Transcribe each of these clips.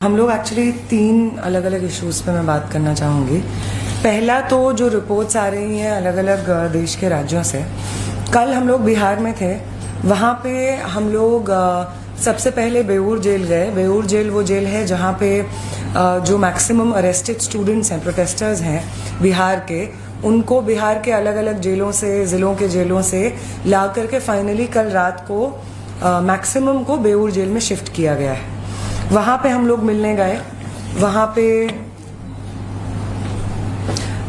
हम लोग एक्चुअली 3 अलग अलग इश्यूज़ पे मैं बात करना चाहूँगी। पहला तो जो रिपोर्ट्स आ रही हैं अलग अलग देश के राज्यों से। कल हम लोग बिहार में थे, वहाँ पे हम लोग सबसे पहले बेऊर जेल गए। बेऊर जेल वो जेल है जहाँ पे जो मैक्सिमम अरेस्टेड स्टूडेंट्स हैं, प्रोटेस्टर्स हैं बिहार के, उनको बिहार के अलग अलग जेलों से, ज़िलों के जेलों से ला करके फाइनली कल रात को मैक्सिमम को बेऊर जेल में शिफ्ट किया गया है। वहाँ पे हम लोग मिलने गए। वहाँ पे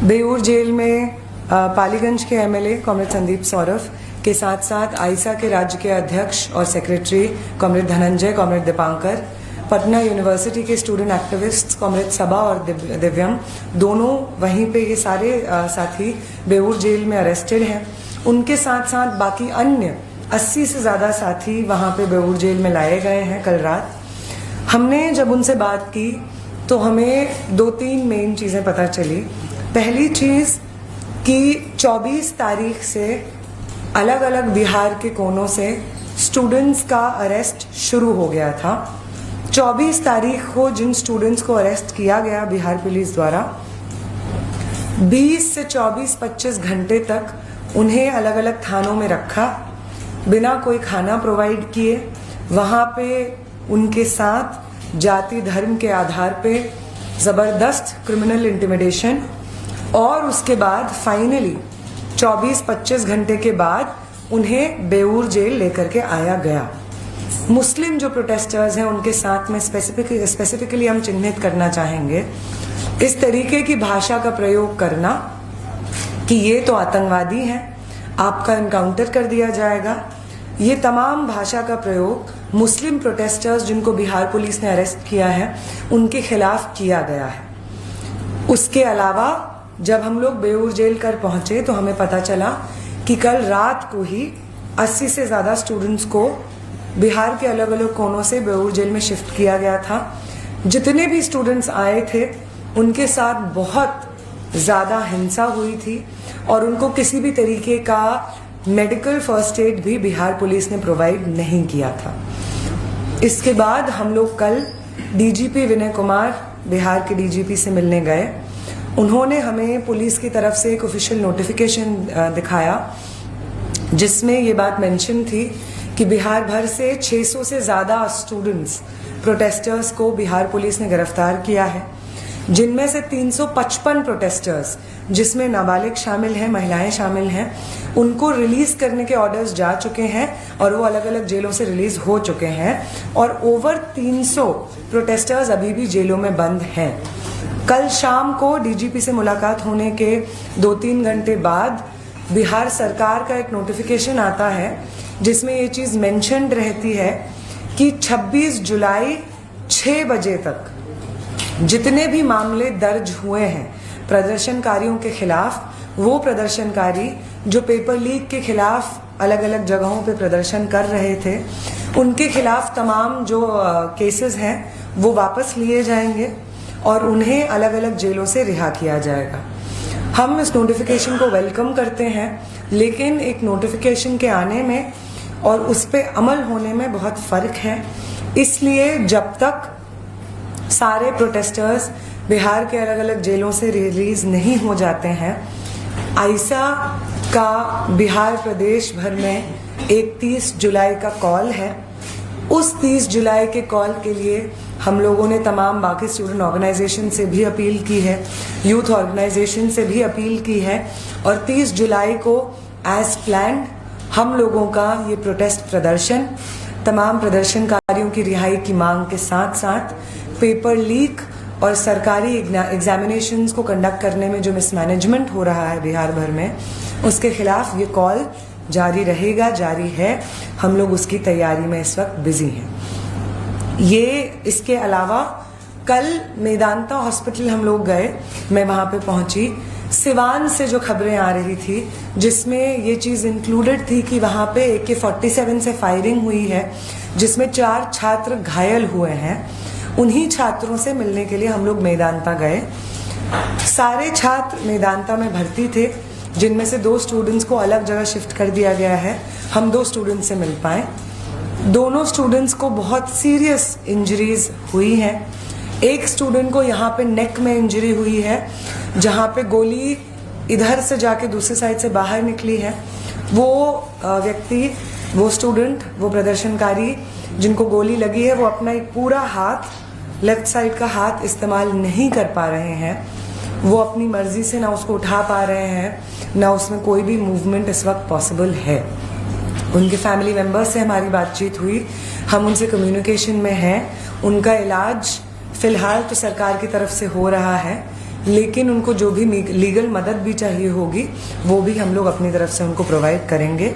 बेऊर जेल में पालीगंज के एमएलए कॉमरेड संदीप सौरभ के साथ साथ आइसा के राज्य के अध्यक्ष और secretary comrade Dhananjay, comrade Dipankar, Patna university के स्टूडेंट एक्टिविस्ट कॉमरेड सबा और दिव्यम, दोनों वहीं पे ये सारे साथी बेऊर जेल में अरेस्टेड हैं। उनके साथ साथ बाकी अन्य 80 से ज़्यादा साथी वहाँ पे बेऊर जेल में लाए गए हैं कल रात। हमने जब उनसे बात की तो हमें 2-3 मेन चीज़ें पता चली। पहली चीज़ कि 24 तारीख से अलग अलग बिहार के कोनों से स्टूडेंट्स का अरेस्ट शुरू हो गया था। 24 तारीख को जिन स्टूडेंट्स को अरेस्ट किया गया बिहार पुलिस द्वारा, 20 से 24-25 घंटे तक उन्हें अलग अलग थानों में रखा, बिना कोई खाना प्रोवाइड किए। वहाँ पे उनके साथ जाति धर्म के आधार पे ज़बरदस्त क्रिमिनल इंटिमिडेशन, और उसके बाद फाइनली 24-25 घंटे के बाद उन्हें बेऊर जेल लेकर के आया गया। मुस्लिम जो प्रोटेस्टर्स हैं उनके साथ में स्पेसिफिकली हम चिन्हित करना चाहेंगे इस तरीके की भाषा का प्रयोग करना कि ये तो आतंकवादी हैं, आपका इनकाउंटर कर दिया जाएगा। ये तमाम भाषा का प्रयोग मुस्लिम प्रोटेस्टर्स जिनको बिहार पुलिस ने अरेस्ट किया है उनके खिलाफ किया गया है। उसके अलावा जब हम लोग बेऊर जेल कर पहुंचे तो हमें पता चला कि कल रात को ही 80 से ज़्यादा स्टूडेंट्स को बिहार के अलग अलग कोनों से बेऊर जेल में शिफ्ट किया गया था। जितने भी स्टूडेंट्स आए थे उनके साथ बहुत ज़्यादा हिंसा हुई थी और उनको किसी भी तरीके का मेडिकल फर्स्ट एड भी बिहार पुलिस ने प्रोवाइड नहीं किया था। इसके बाद हम लोग कल डीजीपी विनय कुमार, बिहार के डीजीपी से मिलने गए। उन्होंने हमें पुलिस की तरफ से एक ऑफिशियल नोटिफिकेशन दिखाया जिसमें ये बात मेंशन थी कि बिहार भर से 600 से ज़्यादा स्टूडेंट्स प्रोटेस्टर्स को बिहार पुलिस ने गिरफ्तार किया है, जिनमें से 355 प्रोटेस्टर्स, जिसमें नाबालिग शामिल हैं, महिलाएं शामिल हैं, उनको रिलीज करने के ऑर्डर्स जा चुके हैं और वो अलग अलग जेलों से रिलीज हो चुके हैं और ओवर 300 प्रोटेस्टर्स अभी भी जेलों में बंद हैं। कल शाम को डीजीपी से मुलाकात होने के 2-3 घंटे बाद बिहार सरकार का एक नोटिफिकेशन आता है जिसमें ये चीज़ मेंशन्ड रहती है कि 26 जुलाई 6 बजे तक जितने भी मामले दर्ज हुए हैं प्रदर्शनकारियों के खिलाफ, वो प्रदर्शनकारी जो पेपर लीक के खिलाफ अलग अलग जगहों पे प्रदर्शन कर रहे थे, उनके खिलाफ तमाम जो केसेस हैं वो वापस लिए जाएंगे और उन्हें अलग अलग जेलों से रिहा किया जाएगा। हम इस नोटिफिकेशन को वेलकम करते हैं, लेकिन एक नोटिफिकेशन के आने में और उस पर अमल होने में बहुत फ़र्क है। इसलिए जब तक सारे प्रोटेस्टर्स बिहार के अलग अलग जेलों से रिलीज नहीं हो जाते हैं, आइसा का बिहार प्रदेश भर में एक 30 जुलाई का कॉल है। उस 30 जुलाई के कॉल के लिए हम लोगों ने तमाम बाकी स्टूडेंट ऑर्गेनाइजेशन से भी अपील की है, यूथ ऑर्गेनाइजेशन से भी अपील की है और 30 जुलाई को एज प्लान्ड हम लोगों का ये प्रोटेस्ट प्रदर्शन तमाम प्रदर्शनकारियों की रिहाई की मांग के साथ साथ पेपर लीक और सरकारी एग्जामिनेशंस को कंडक्ट करने में जो मिसमैनेजमेंट हो रहा है बिहार भर में, उसके खिलाफ ये कॉल जारी रहेगा, जारी है। हम लोग उसकी तैयारी में इस वक्त बिजी हैं। ये इसके अलावा कल मेदांता हॉस्पिटल हम लोग गए, मैं वहाँ पे पहुँची। सिवान से जो खबरें आ रही थी जिसमें ये चीज़ इंक्लूडेड थी कि वहाँ पे AK-47 से फायरिंग हुई है जिसमें 4 छात्र घायल हुए हैं, उन्हीं छात्रों से मिलने के लिए हम लोग मेदांता गए। सारे छात्र मेदांता में भर्ती थे, जिनमें से 2 स्टूडेंट्स को अलग जगह शिफ्ट कर दिया गया है। हम 2 स्टूडेंट्स से मिल पाए। दोनों स्टूडेंट्स को बहुत सीरियस इंजरीज हुई हैं। एक स्टूडेंट को यहाँ पे नेक में इंजरी हुई है, जहाँ पे गोली इधर से जाके दूसरी साइड से बाहर निकली है। वो व्यक्ति, वो स्टूडेंट, वो प्रदर्शनकारी जिनको गोली लगी है, वो अपना एक पूरा हाथ, लेफ्ट साइड का हाथ इस्तेमाल नहीं कर पा रहे हैं। वो अपनी मर्जी से ना उसको उठा पा रहे हैं, ना उसमें कोई भी मूवमेंट इस वक्त पॉसिबल है। उनके फैमिली मेम्बर्स से हमारी बातचीत हुई, हम उनसे कम्युनिकेशन में हैं। उनका इलाज फ़िलहाल तो सरकार की तरफ से हो रहा है, लेकिन उनको जो भी लीगल मदद भी चाहिए होगी वो भी हम लोग अपनी तरफ से उनको प्रोवाइड करेंगे।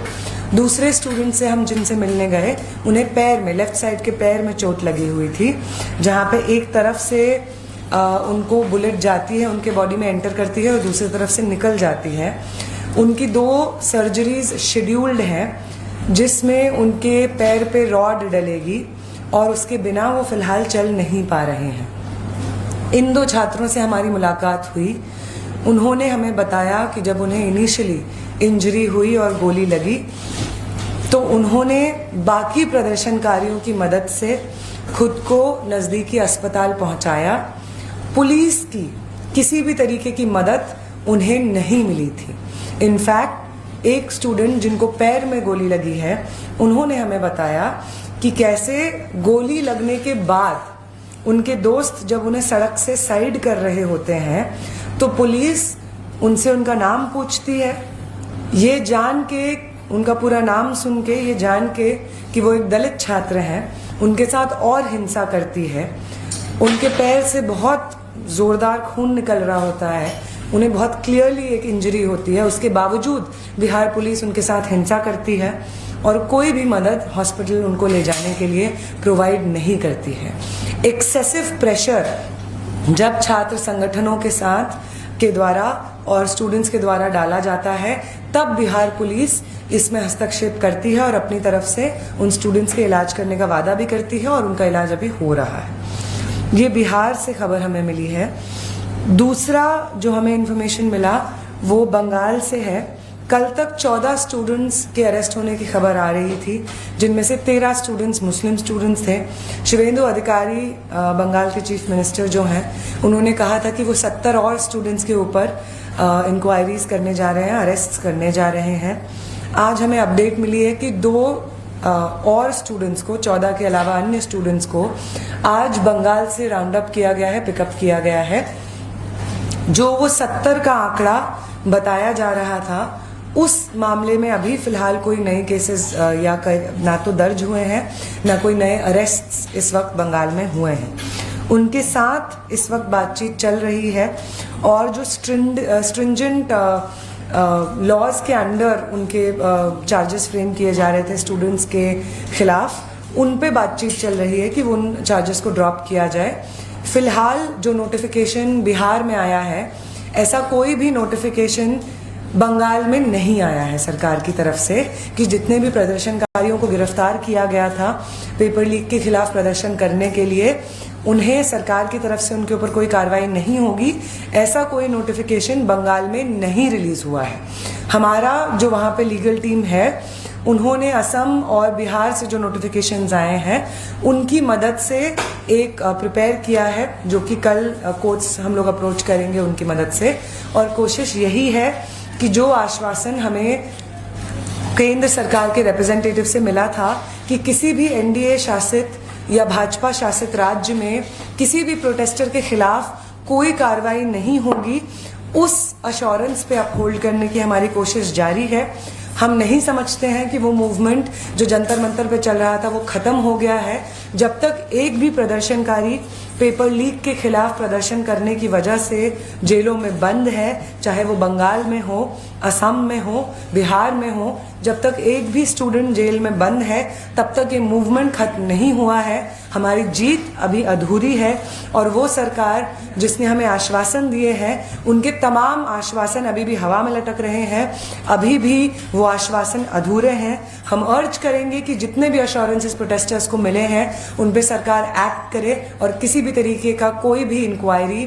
दूसरे स्टूडेंट से हम जिनसे मिलने गए, उन्हें पैर में, लेफ़्ट साइड के पैर में चोट लगी हुई थी, जहाँ पे एक तरफ से उनको बुलेट जाती है, उनके बॉडी में एंटर करती है और दूसरी तरफ से निकल जाती है। उनकी 2 सर्जरीज शेड्यूल्ड हैं, जिसमें उनके पैर पे रॉड डलेगी और उसके बिना वो फ़िलहाल चल नहीं पा रहे हैं। इन 2 छात्रों से हमारी मुलाकात हुई। उन्होंने हमें बताया कि जब उन्हें इनिशियली इंजरी हुई और गोली लगी, तो उन्होंने बाकी प्रदर्शनकारियों की मदद से खुद को नज़दीकी अस्पताल पहुंचाया। पुलिस की किसी भी तरीके की मदद उन्हें नहीं मिली थी। इनफैक्ट एक स्टूडेंट जिनको पैर में गोली लगी है, उन्होंने हमें बताया कि कैसे गोली लगने के बाद उनके दोस्त जब उन्हें सड़क से साइड कर रहे होते हैं, तो पुलिस उनसे उनका नाम पूछती है। ये जान के, उनका पूरा नाम सुन के, ये जान के कि वो एक दलित छात्र हैं, उनके साथ और हिंसा करती है। उनके पैर से बहुत ज़ोरदार खून निकल रहा होता है, उन्हें बहुत क्लियरली एक इंजरी होती है। उसके बावजूद बिहार पुलिस उनके साथ हिंसा करती है और कोई भी मदद हॉस्पिटल उनको ले जाने के लिए प्रोवाइड नहीं करती है। एक्सेसिव प्रेशर जब छात्र संगठनों के साथ के द्वारा और स्टूडेंट्स के द्वारा डाला जाता है, तब बिहार पुलिस इसमें हस्तक्षेप करती है और अपनी तरफ से उन स्टूडेंट्स के इलाज करने का वादा भी करती है और उनका इलाज अभी हो रहा है। ये बिहार से खबर हमें मिली है। दूसरा जो हमें इन्फॉर्मेशन मिला वो बंगाल से है। कल तक 14 स्टूडेंट्स के अरेस्ट होने की खबर आ रही थी, जिनमें से 13 स्टूडेंट्स मुस्लिम स्टूडेंट्स थे। शिवेंदु अधिकारी बंगाल के चीफ मिनिस्टर जो हैं, उन्होंने कहा था कि वो 70 और स्टूडेंट्स के ऊपर इंक्वायरीज करने जा रहे हैं, अरेस्ट करने जा रहे हैं। आज हमें अपडेट मिली है कि 2 और स्टूडेंट्स को, 14 के अलावा अन्य स्टूडेंट्स को आज बंगाल से राउंड अप किया गया है, पिकअप किया गया है। जो वो 70 का आंकड़ा बताया जा रहा था, उस मामले में अभी फिलहाल कोई नए केसेस या ना तो दर्ज हुए हैं, ना कोई नए अरेस्ट्स इस वक्त बंगाल में हुए हैं। उनके साथ इस वक्त बातचीत चल रही है और जो स्ट्रिंजेंट लॉज के अंडर उनके चार्जेस फ्रेम किए जा रहे थे स्टूडेंट्स के खिलाफ, उन पे बातचीत चल रही है कि उन चार्जेस को ड्रॉप किया जाए। फिलहाल जो नोटिफिकेशन बिहार में आया है, ऐसा कोई भी नोटिफिकेशन बंगाल में नहीं आया है सरकार की तरफ से कि जितने भी प्रदर्शनकारियों को गिरफ्तार किया गया था पेपर लीक के खिलाफ प्रदर्शन करने के लिए, उन्हें सरकार की तरफ से उनके ऊपर कोई कार्रवाई नहीं होगी, ऐसा कोई नोटिफिकेशन बंगाल में नहीं रिलीज हुआ है। हमारा जो वहाँ पे लीगल टीम है, उन्होंने असम और बिहार से जो नोटिफिकेशंस आए हैं उनकी मदद से एक प्रिपेयर किया है, जो कि कल कोर्ट्स हम लोग अप्रोच करेंगे उनकी मदद से। और कोशिश यही है कि जो आश्वासन हमें केंद्र सरकार के रिप्रेजेंटेटिव से मिला था कि किसी भी एनडीए शासित या भाजपा शासित राज्य में किसी भी प्रोटेस्टर के खिलाफ कोई कार्रवाई नहीं होगी, उस अश्योरेंस पे अपहोल्ड करने की हमारी कोशिश जारी है। हम नहीं समझते हैं कि वो मूवमेंट जो जंतर मंतर पे चल रहा था वो खत्म हो गया है। जब तक एक भी प्रदर्शनकारी पेपर लीक के खिलाफ प्रदर्शन करने की वजह से जेलों में बंद है, चाहे वो बंगाल में हो, असम में हो, बिहार में हो, जब तक एक भी स्टूडेंट जेल में बंद है, तब तक ये मूवमेंट खत्म नहीं हुआ है। हमारी जीत अभी अधूरी है और वो सरकार जिसने हमें आश्वासन दिए हैं, उनके तमाम आश्वासन अभी भी हवा में लटक रहे हैं, अभी भी वो आश्वासन अधूरे हैं। हम अर्ज करेंगे कि जितने भी अश्योरेंसेस प्रोटेस्टर्स को मिले हैं उन पे सरकार एक्ट करे और किसी भी तरीके का कोई भी इंक्वायरी,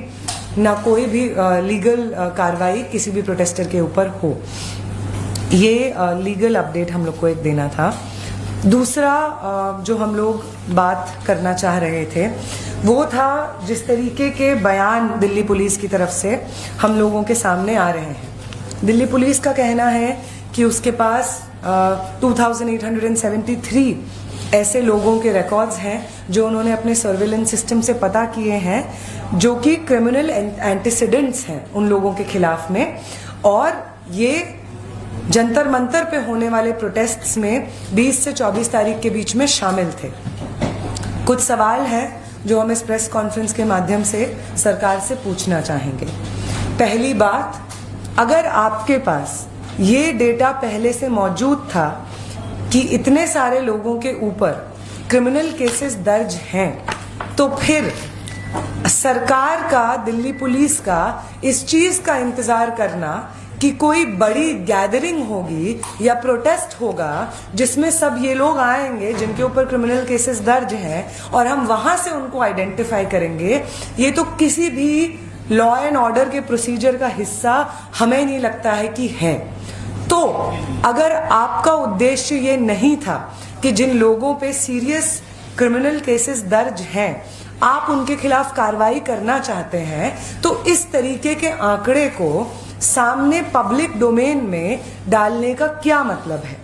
ना कोई भी लीगल कार्रवाई किसी भी प्रोटेस्टर के ऊपर हो। ये लीगल अपडेट हम लोग को एक देना था। दूसरा जो हम लोग बात करना चाह रहे थे वो था जिस तरीके के बयान दिल्ली पुलिस की तरफ से हम लोगों के सामने आ रहे हैं। दिल्ली पुलिस का कहना है कि उसके पास 2873 ऐसे लोगों के रिकॉर्ड्स हैं जो उन्होंने अपने सर्विलेंस सिस्टम से पता किए हैं, जो कि क्रिमिनल एंटीसीडेंट्स हैं उन लोगों के खिलाफ में, और ये जंतर मंतर पे होने वाले प्रोटेस्ट्स में 20 से 24 तारीख के बीच में शामिल थे। कुछ सवाल हैं जो हम इस प्रेस कॉन्फ्रेंस के माध्यम से सरकार से पूछना चाहेंगे। पहली बात, अगर आपके पास ये डेटा पहले से मौजूद था कि इतने सारे लोगों के ऊपर क्रिमिनल केसेस दर्ज हैं, तो फिर सरकार का, दिल्ली पुलिस का इस चीज का इंतजार करना कि कोई बड़ी गैदरिंग होगी या प्रोटेस्ट होगा जिसमें सब ये लोग आएंगे जिनके ऊपर क्रिमिनल केसेस दर्ज हैं और हम वहां से उनको आइडेंटिफाई करेंगे, ये तो किसी भी लॉ एंड ऑर्डर के प्रोसीजर का हिस्सा हमें नहीं लगता है कि है। तो अगर आपका उद्देश्य ये नहीं था कि जिन लोगों पे सीरियस क्रिमिनल केसेस दर्ज हैं आप उनके खिलाफ कार्रवाई करना चाहते हैं, तो इस तरीके के आंकड़े को सामने पब्लिक डोमेन में डालने का क्या मतलब है?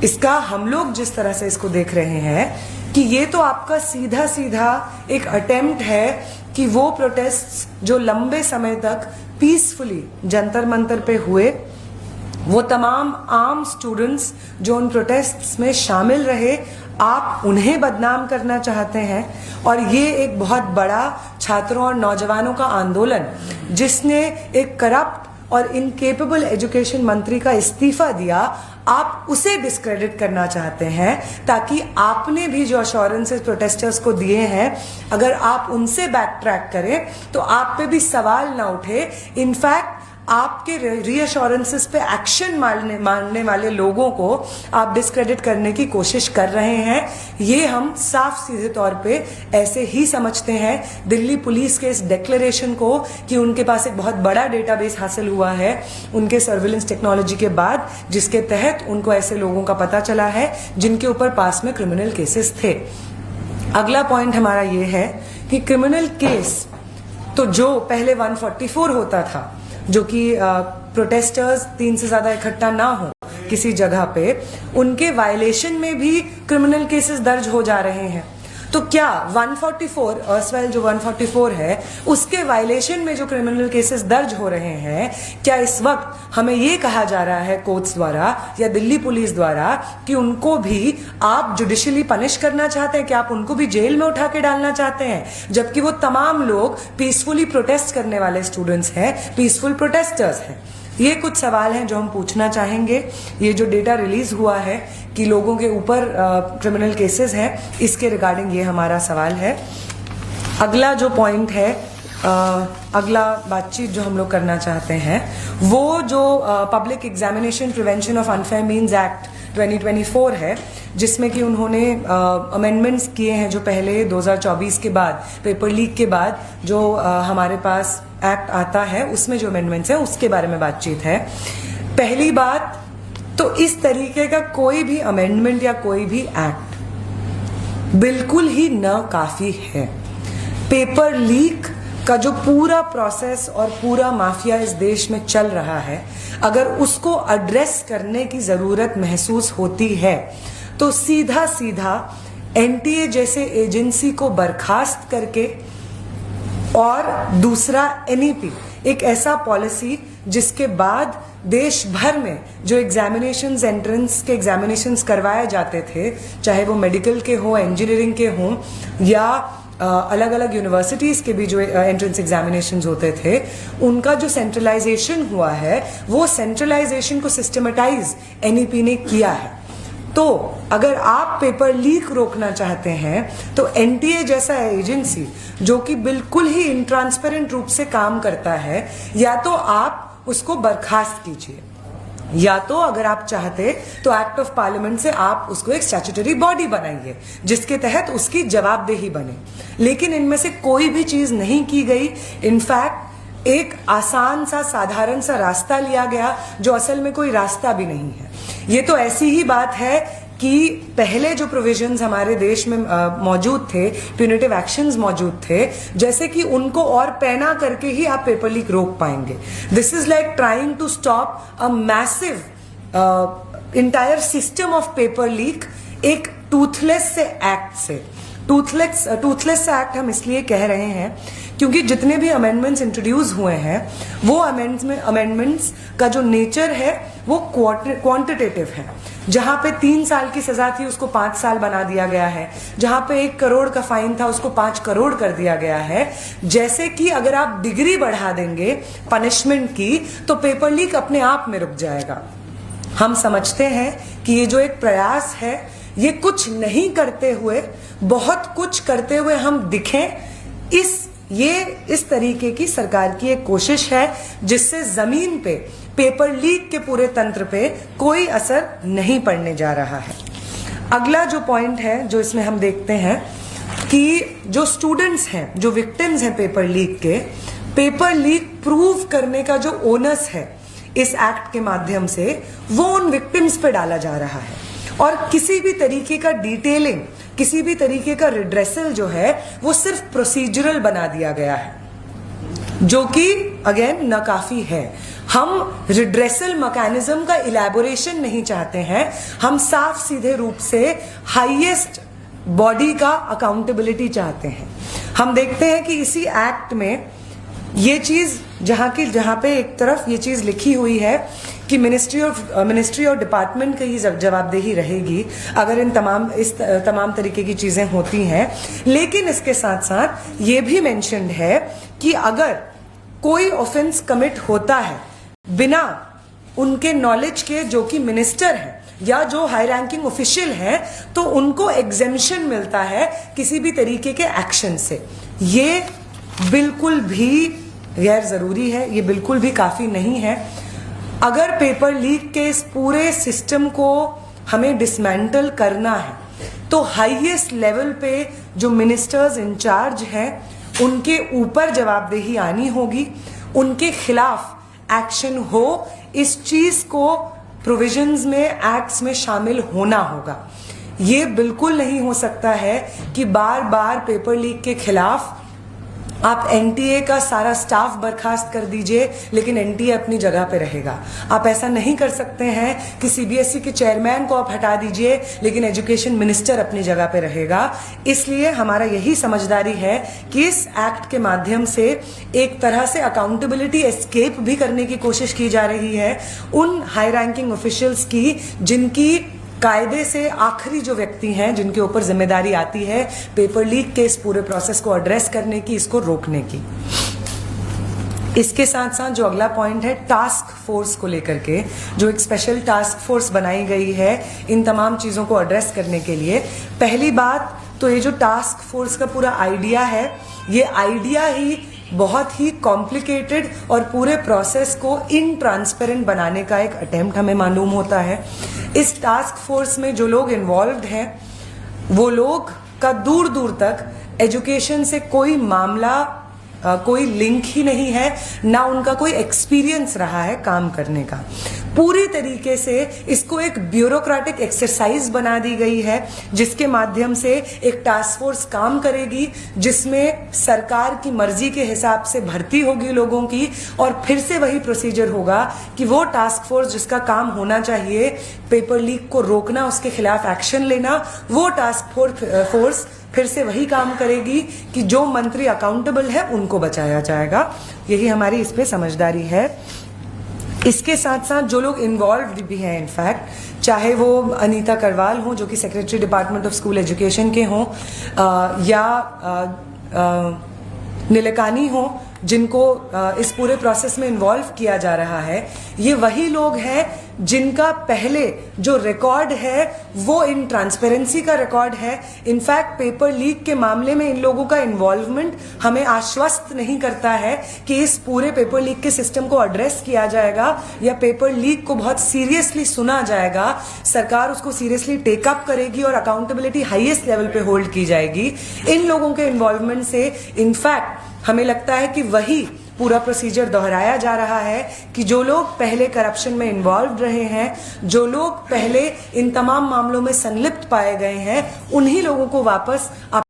इसका हम लोग जिस तरह से इसको देख रहे हैं कि ये तो आपका सीधा सीधा एक अटेम्प्ट है कि वो प्रोटेस्ट्स जो लंबे समय तक पीसफुली जंतर मंतर पे हुए, वो तमाम आम स्टूडेंट्स जो उन प्रोटेस्ट्स में शामिल रहे, आप उन्हें बदनाम करना चाहते हैं। और ये एक बहुत बड़ा छात्रों और नौजवानों का आंदोलन जिसने एक करप्ट और इनकेपेबल एजुकेशन मंत्री का इस्तीफा दिया, आप उसे डिस्क्रेडिट करना चाहते हैं ताकि आपने भी जो अश्योरेंसेस प्रोटेस्टर्स को दिए हैं, अगर आप उनसे बैक ट्रैक करें तो आप पे भी सवाल ना उठे। इनफैक्ट आपके रीअश्योरेंसेस पे एक्शन मानने वाले लोगों को आप डिस्क्रेडिट करने की कोशिश कर रहे हैं। ये हम साफ सीधे तौर पे ऐसे ही समझते हैं। दिल्ली पुलिस के इस डिक्लेरेशन को कि उनके पास एक बहुत बड़ा डेटाबेस हासिल हुआ है उनके सर्विलेंस टेक्नोलॉजी के बाद, जिसके तहत उनको ऐसे लोगों का पता चला है जिनके ऊपर पास में क्रिमिनल केसेस थे। अगला पॉइंट हमारा ये है कि क्रिमिनल केस तो जो पहले 144 होता था, जो कि प्रोटेस्टर्स 3 से ज्यादा इकट्ठा ना हो किसी जगह पे, उनके वायलेशन में भी क्रिमिनल केसेस दर्ज हो जा रहे हैं। तो क्या 144 अर्सवाइल जो 144 है उसके वायलेशन में जो क्रिमिनल केसेस दर्ज हो रहे हैं, क्या इस वक्त हमें ये कहा जा रहा है कोर्ट्स द्वारा या दिल्ली पुलिस द्वारा कि उनको भी आप जुडिशियली पनिश करना चाहते हैं, कि आप उनको भी जेल में उठा के डालना चाहते हैं, जबकि वो तमाम लोग पीसफुली प्रोटेस्ट करने वाले स्टूडेंट्स हैं, पीसफुल प्रोटेस्टर्स हैं? ये कुछ सवाल हैं जो हम पूछना चाहेंगे। ये जो डेटा रिलीज हुआ है कि लोगों के ऊपर क्रिमिनल केसेस हैं, इसके रिगार्डिंग ये हमारा सवाल है। अगला जो पॉइंट है, अगला बातचीत जो हम लोग करना चाहते हैं, वो जो public examination prevention of unfair means act 2024 है, जिसमें कि उन्होंने अमेंडमेंट्स किए हैं जो पहले 2024 के बाद पेपर लीक के बाद जो हमारे पास एक्ट आता है उसमें जो अमेंडमेंट्स हैं उसके बारे में बातचीत है। पहली बात तो इस तरीके का कोई भी अमेंडमेंट या कोई भी एक्ट बिल्कुल ही न काफी है। पेपर लीक का जो पूरा प्रोसेस और पूरा माफिया इस देश में चल रहा है, अगर उसको एड्रेस करने की जरूरत महसूस होती है तो सीधा सीधा एनटीए जैसे एजेंसी को बर्खास्त करके और दूसरा एनईपी, एक ऐसा पॉलिसी जिसके बाद देश भर में जो एग्जामिनेशंस, एंट्रेंस के एग्जामिनेशंस करवाए जाते थे, चाहे वो मेडिकल के हो, इंजीनियरिंग के हों या अलग अलग यूनिवर्सिटीज के भी जो एंट्रेंस एग्जामिनेशंस होते थे, उनका जो सेंट्रलाइजेशन हुआ है, वो सेंट्रलाइजेशन को सिस्टमेटाइज एनईपी ने किया है। तो अगर आप पेपर लीक रोकना चाहते हैं तो एनटीए जैसा एजेंसी जो कि बिल्कुल ही इनट्रांसपेरेंट रूप से काम करता है, या तो आप उसको बर्खास्त कीजिए, या तो अगर आप चाहते तो एक्ट ऑफ पार्लियामेंट से आप उसको एक स्टैट्यूटरी बॉडी बनाइए जिसके तहत उसकी जवाबदेही बने। लेकिन इनमें से कोई भी चीज नहीं की गई। इनफैक्ट एक आसान सा, साधारण सा रास्ता लिया गया जो असल में कोई रास्ता भी नहीं है। ये तो ऐसी ही बात है कि पहले जो प्रोविजंस हमारे देश में मौजूद थे, प्यूनिटिव एक्शंस मौजूद थे, जैसे कि उनको और पैना करके ही आप पेपर लीक रोक पाएंगे। This is like trying to stop a massive entire system of paper leak एक टूथलेस से एक्ट से। टूथलेस एक्ट हम इसलिए कह रहे हैं क्योंकि जितने भी अमेंडमेंट्स इंट्रोड्यूस हुए हैं वो अमेंडमेंट्स का जो नेचर है वो क्वांटिटेटिव है। जहां पे 3 साल की सजा थी उसको 5 साल बना दिया गया है, जहां पे 1 करोड़ का फाइन था उसको 5 करोड़ कर दिया गया है। जैसे कि अगर आप डिग्री बढ़ा देंगे पनिशमेंट की तो पेपर लीक अपने आप में रुक जाएगा। हम समझते हैं कि ये जो एक प्रयास है ये कुछ नहीं करते हुए बहुत कुछ करते हुए हम दिखें, इस तरीके की सरकार की एक कोशिश है जिससे जमीन पे पेपर लीक के पूरे तंत्र पे कोई असर नहीं पड़ने जा रहा है। अगला जो पॉइंट है जो इसमें हम देखते हैं कि जो स्टूडेंट्स हैं, जो विक्टिम्स हैं पेपर लीक के, पेपर लीक प्रूव करने का जो ओनस है इस एक्ट के माध्यम से वो उन विक्टिम्स पे डाला जा रहा है और किसी भी तरीके का डिटेलिंग, किसी भी तरीके का रिड्रेसल जो है वो सिर्फ प्रोसीजरल बना दिया गया है, जो कि अगेन नाकाफी है। हम रिड्रेसल मैकेनिज्म का इलैबोरेशन नहीं चाहते हैं, हम साफ सीधे रूप से हाईएस्ट बॉडी का अकाउंटेबिलिटी चाहते हैं। हम देखते हैं कि इसी एक्ट में ये चीज जहां पे एक तरफ ये चीज लिखी हुई है कि मिनिस्ट्री और डिपार्टमेंट की ही जवाबदेही रहेगी अगर इस तमाम तरीके की चीजें होती हैं, लेकिन इसके साथ साथ ये भी मेंशन्ड है कि अगर कोई ऑफेंस कमिट होता है बिना उनके नॉलेज के, जो कि मिनिस्टर है या जो हाई रैंकिंग ऑफिशियल है, तो उनको एग्जेम्पशन मिलता है किसी भी तरीके के एक्शन से। ये बिल्कुल भी गैर जरूरी है, ये बिल्कुल भी काफी नहीं है। अगर पेपर लीक के इस पूरे सिस्टम को हमें डिसमेंटल करना है तो हाईएस्ट लेवल पे जो मिनिस्टर्स इंचार्ज हैं उनके ऊपर जवाबदेही आनी होगी, उनके खिलाफ एक्शन हो, इस चीज को प्रोविजंस में, एक्ट्स में शामिल होना होगा। ये बिल्कुल नहीं हो सकता है कि बार बार पेपर लीक के खिलाफ आप एनटीए का सारा स्टाफ बर्खास्त कर दीजिए लेकिन एनटीए अपनी जगह पे रहेगा। आप ऐसा नहीं कर सकते हैं कि सीबीएसई के चेयरमैन को आप हटा दीजिए लेकिन एजुकेशन मिनिस्टर अपनी जगह पे रहेगा। इसलिए हमारा यही समझदारी है कि इस एक्ट के माध्यम से एक तरह से अकाउंटेबिलिटी एस्केप भी करने की कोशिश की जा रही है उन हाई रैंकिंग ऑफिशियल्स की जिनकी कायदे से आखिरी जो व्यक्ति हैं, जिनके ऊपर जिम्मेदारी आती है पेपर लीक के इस पूरे प्रोसेस को एड्रेस करने की, इसको रोकने की। इसके साथ साथ जो अगला पॉइंट है टास्क फोर्स को लेकर के, जो एक स्पेशल टास्क फोर्स बनाई गई है इन तमाम चीजों को एड्रेस करने के लिए। पहली बात तो ये जो टास्क फोर्स का पूरा आइडिया है, ये आइडिया ही बहुत ही कॉम्प्लिकेटेड और पूरे प्रोसेस को इनट्रांसपेरेंट बनाने का एक अटेम्प्ट हमें मालूम होता है। इस टास्क फोर्स में जो लोग इन्वॉल्व्ड हैं वो लोग का दूर दूर तक एजुकेशन से कोई मामला, कोई लिंक ही नहीं है, ना उनका कोई एक्सपीरियंस रहा है काम करने का। पूरी तरीके से इसको एक ब्यूरोक्रेटिक एक्सरसाइज बना दी गई है जिसके माध्यम से एक टास्क फोर्स काम करेगी, जिसमें सरकार की मर्जी के हिसाब से भर्ती होगी लोगों की और फिर से वही प्रोसीजर होगा कि वो टास्क फोर्स जिसका काम होना चाहिए पेपर लीक को रोकना, उसके खिलाफ एक्शन लेना, वो टास्क फोर्स फिर से वही काम करेगी कि जो मंत्री अकाउंटेबल है उनको बचाया जाएगा। यही हमारी इस पे समझदारी है। इसके साथ साथ जो लोग इन्वॉल्व भी हैं, इनफैक्ट चाहे वो अनीता करवाल हो जो कि secretary department of school education के हों या नीलकानी हो जिनको इस पूरे प्रोसेस में इन्वॉल्व किया जा रहा है, ये वही लोग हैं जिनका पहले जो रिकॉर्ड है वो इन ट्रांसपेरेंसी का रिकॉर्ड है। इनफैक्ट पेपर लीक के मामले में इन लोगों का इन्वॉल्वमेंट हमें आश्वस्त नहीं करता है कि इस पूरे पेपर लीक के सिस्टम को एड्रेस किया जाएगा या पेपर लीक को बहुत सीरियसली सुना जाएगा, सरकार उसको सीरियसली टेकअप करेगी और अकाउंटेबिलिटी हाईएस्ट लेवल पे होल्ड की जाएगी। इन लोगों के इन्वॉल्वमेंट से इनफैक्ट हमें लगता है कि वही पूरा प्रोसीजर दोहराया जा रहा है कि जो लोग पहले करप्शन में इन्वॉल्व रहे हैं, जो लोग पहले इन तमाम मामलों में संलिप्त पाए गए हैं, उन्हीं लोगों को वापस